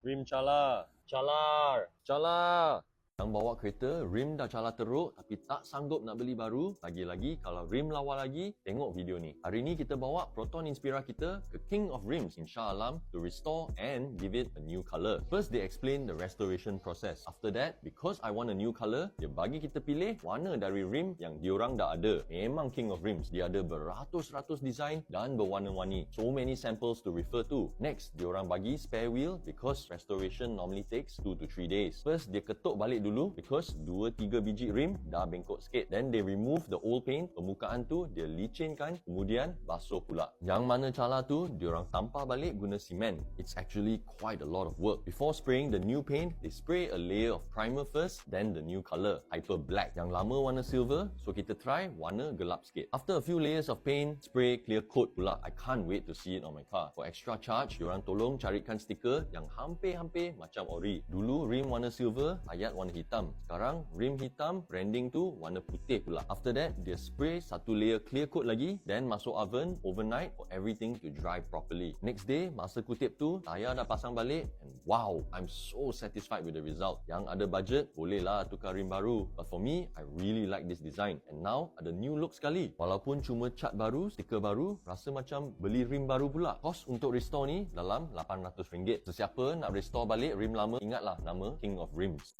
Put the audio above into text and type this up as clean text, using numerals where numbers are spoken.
Rim cala. Calar. Cala. Yang bawa kereta, rim dah cala teruk tapi tak sanggup nak beli baru. Lagi-lagi kalau rim lawa lagi, tengok video ni. Hari ni kita bawa Proton Inspira kita ke King of Rims insya-Allah to restore and give it a new color. First they explain the restoration process. After that, because I want a new color, dia bagi kita pilih warna dari rim yang diorang dah ada. Memang King of Rims, dia ada beratus-ratus design dan berwarna-warni. So many samples to refer to. Next, diorang bagi spare wheel because restoration normally takes 2 to 3 days. First, dia ketuk balik dulu because 2-3 biji rim dah bengkok sikit. Then they remove the old paint, permukaan tu dia licinkan, kemudian basuh pula. Yang mana cala tu diorang tampah balik guna simen. It's actually quite a lot of work. Before spraying the new paint, they spray a layer of primer first, then the new color, hyper black. Yang lama warna silver, so kita try warna gelap sikit. After a few layers of paint, spray clear coat pula. I can't wait to see it on my car. For extra charge, diorang tolong carikan stiker yang hampir-hampir macam ori. Dulu rim warna silver, ayat warna hitam. Sekarang rim hitam, branding tu warna putih pula. After that, dia spray satu layer clear coat lagi, then masuk oven overnight for everything to dry properly. Next day, masa kutip tu, tayar dah pasang balik and wow, I'm so satisfied with the result. Yang ada budget, bolehlah tukar rim baru. But for me, I really like this design and now ada new look sekali. Walaupun cuma cat baru, stiker baru, rasa macam beli rim baru pula. Kos untuk restore ni dalam RM800. Sesiapa nak restore balik rim lama, ingatlah nama King of Rims.